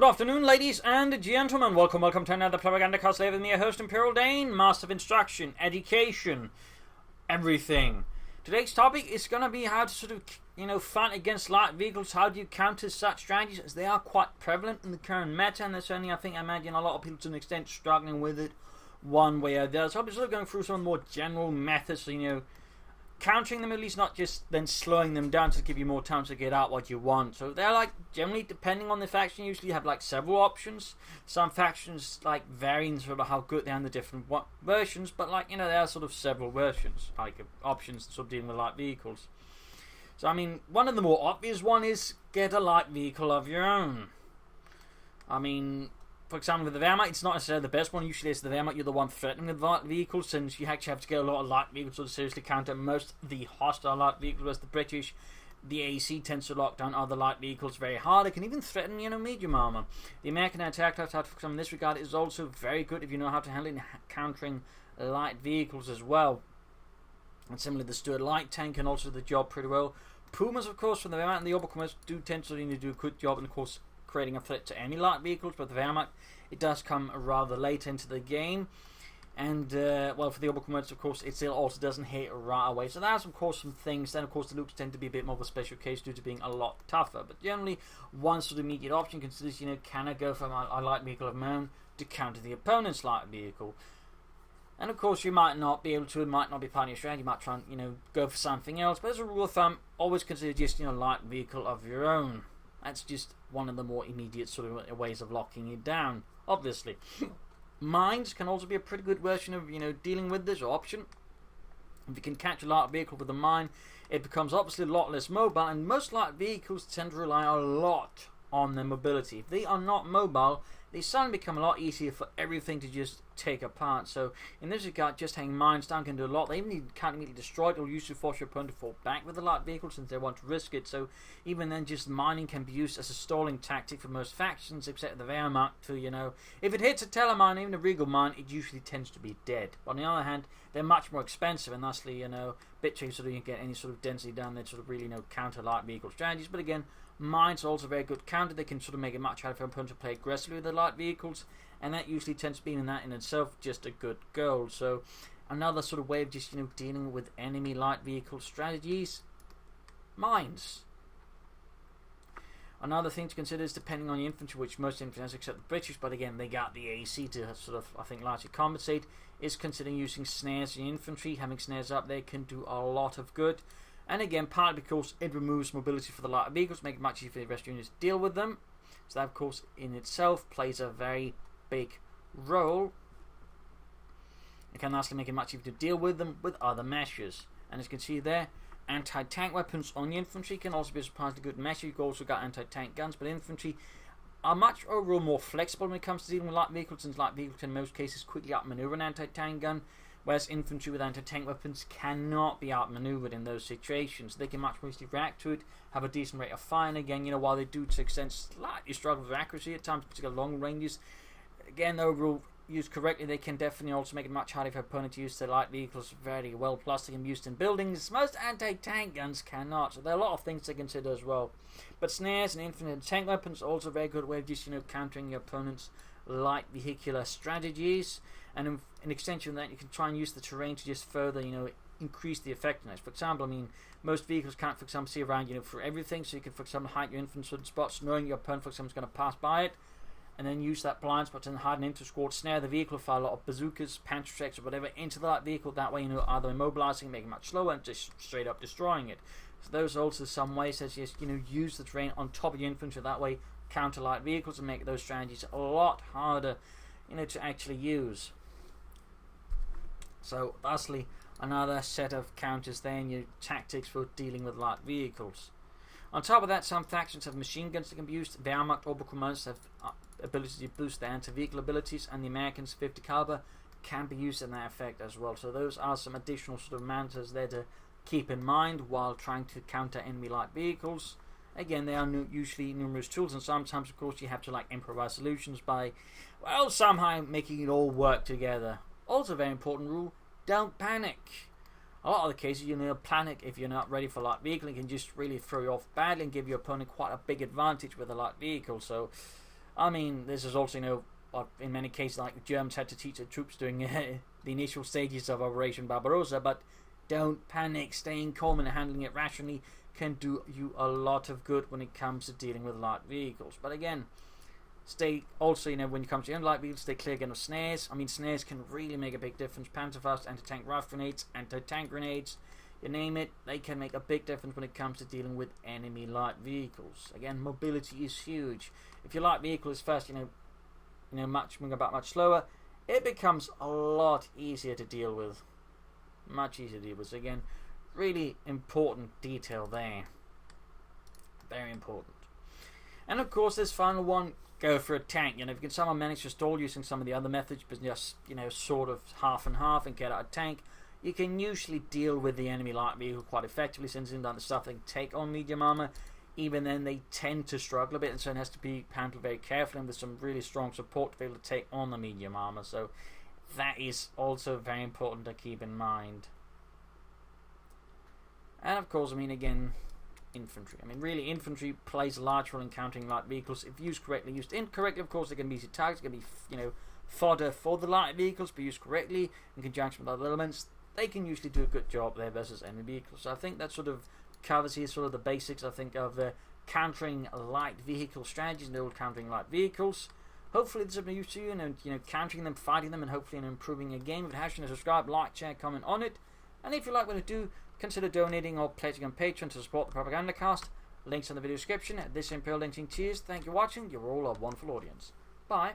Good afternoon, ladies and gentlemen. Welcome to another Propagandacast. Live with me, your host, Imperial Dane, Master of Instruction, Education, everything. Today's topic is going to be how to sort of, fight against light vehicles. How do you counter such strategies, as they are quite prevalent in the current meta, and there's certainly, I imagine, a lot of people to an extent struggling with it one way or the other. So I'll be sort of going through some more general methods, countering them, at least not just then slowing them down to give you more time to get out what you want. So they're generally, depending on the faction, usually you have several options. Some factions vary in sort of how good they are in the different versions, but there are sort of several versions, options sort of dealing with light vehicles. So one of the more obvious one is get a light vehicle of your own. For example, with the Wehrmacht, it's not necessarily the best one. Usually it's the Wehrmacht, you're the one threatening with light vehicles, since you actually have to get a lot of light vehicles to seriously counter most of the hostile light vehicles. Whereas the British, the AC tends to lock down other light vehicles very hard. It can even threaten, medium armor. The American anti-aircraft outfit, in this regard, is also very good if you know how to handle it, countering light vehicles as well. And similarly, the Stuart light tank can also do the job pretty well. Pumas, of course, from the Wehrmacht and the Oberkommanders do tend to do a good job, and of course, creating a threat to any light vehicles, but the Wehrmacht, it does come rather late into the game. And, for the Oberkommanders, of course, it still also doesn't hit right away. So there's, of course, some things. Then, of course, the Lukes tend to be a bit more of a special case due to being a lot tougher. But generally, one sort of immediate option considers, can I go from a light vehicle of my own to counter the opponent's light vehicle? And, of course, you might not be able to, it might not be part of your strategy. You might try and, go for something else. But as a rule of thumb, always consider just, light vehicle of your own. That's just one of the more immediate sort of ways of locking it down, obviously. Mines can also be a pretty good version of, dealing with this option. If you can catch a light vehicle with a mine, it becomes obviously a lot less mobile, and most light vehicles tend to rely a lot on their mobility. If they are not mobile, they suddenly become a lot easier for everything to just take apart. So in this regard, just hanging mines down can do a lot. They even can't immediately destroy it, or usually force your opponent to fall back with a light vehicle since they want to risk it. So even then, just mining can be used as a stalling tactic for most factions, except the Wehrmacht to, if it hits a Telemine, even a Regal mine, it usually tends to be dead. But on the other hand, they're much more expensive, and thusly, bit tricky so that you can get any sort of density down there to sort of really, counter light vehicle strategies. But again, mines are also very good counter. They can sort of make it much harder for an opponent to play aggressively with the light vehicles, and that usually tends to be in itself just a good goal. So another sort of way of just dealing with enemy light vehicle strategies, mines. Another thing to consider is depending on the infantry, which most infantry has except the British, but again they got the AC to sort of largely compensate, is considering using snares in infantry. Having snares up there can do a lot of good. And again, partly because it removes mobility for the light vehicles, make it much easier for the rest units to deal with them. So that, of course, in itself plays a very big role. It can lastly make it much easier to deal with them with other measures. And as you can see there, anti-tank weapons on the infantry can also be a surprisingly good measure. You've also got anti-tank guns, but infantry are much overall more flexible when it comes to dealing with light vehicles, since light vehicles can in most cases quickly outmaneuver an anti-tank gun, whereas infantry with anti-tank weapons cannot be outmaneuvered in those situations. They can much more easily react to it, have a decent rate of fire, and again, while they do to an extent slightly struggle with accuracy at times, particularly long ranges, again, overall, used correctly, they can definitely also make it much harder for an opponent to use their light vehicles very well. Plus, they can be used in buildings. Most anti-tank guns cannot, so there are a lot of things to consider as well. But snares and infinite tank weapons are also a very good way of just, countering your opponent's light vehicular strategies. And in extension of that, you can try and use the terrain to just further, increase the effectiveness. For example, most vehicles can't, for example, see around, for everything. So you can, for example, hide your infantry in certain spots, knowing your opponent, for example, is going to pass by it, and then use that blind spot to harden into squad, snare the vehicle, fire a lot of bazookas, pantry tracks, or whatever into the light vehicle. That way, either immobilizing it, making it much slower, and just straight up destroying it. So those are also some ways that just, use the terrain on top of your infantry. That way, counter light vehicles and make those strategies a lot harder, to actually use. So, lastly, another set of counters there in your tactics for dealing with light vehicles. On top of that, some factions have machine guns that can be used. Wehrmacht Oberkommanders have ability to boost their anti-vehicle abilities, and the Americans 50 caliber can be used in that effect as well. So those are some additional sort of matters there to keep in mind while trying to counter enemy light vehicles. Again, they are usually numerous tools, and sometimes, of course, you have to improvise solutions by, somehow making it all work together. Also, a very important rule: don't panic. A lot of the cases, panic if you're not ready for a light vehicle. It can just really throw you off badly and give your opponent quite a big advantage with a light vehicle. So I mean, this is also, in many cases, like the Germans had to teach their troops during the initial stages of Operation Barbarossa, but don't panic. Staying calm and handling it rationally can do you a lot of good when it comes to dealing with light vehicles. But again, stay also, when it comes to light vehicles, stay clear again of snares. I mean, snares can really make a big difference. Panzerfaust, anti-tank rifle grenades, anti-tank grenades, you name it, they can make a big difference when it comes to dealing with enemy light vehicles. Again, mobility is huge. If your light vehicle is fast, moving about much slower, it becomes a lot easier to deal with. Much easier to deal with. So again, really important detail there. Very important. And of course, this final one, go for a tank. If you can somehow manage to stall using some of the other methods, but just sort of half and half and get out a tank, you can usually deal with the enemy light vehicle quite effectively, since it's done the stuff they can take on medium armor. Even then, they tend to struggle a bit, and so it has to be handled very carefully and with some really strong support to be able to take on the medium armor. So that is also very important to keep in mind. And of course, again, infantry. Really, infantry plays a large role in countering light vehicles if used correctly. Used incorrectly, of course, they can be easy targets. They can be, fodder for the light vehicles, but used correctly in conjunction with other elements, they can usually do a good job there versus enemy vehicles. So I think that sort of covers here sort of the basics, I think, of countering light vehicle strategies and old countering light vehicles. Hopefully this is of use to you, and countering them, fighting them, and hopefully improving your game. If it has, subscribe, like, share, comment on it. And if you like what I do, consider donating or pledging on Patreon to support the Propagandacast. Links in the video description. This Imperial Lynching. Cheers. Thank you for watching. You're all a wonderful audience. Bye.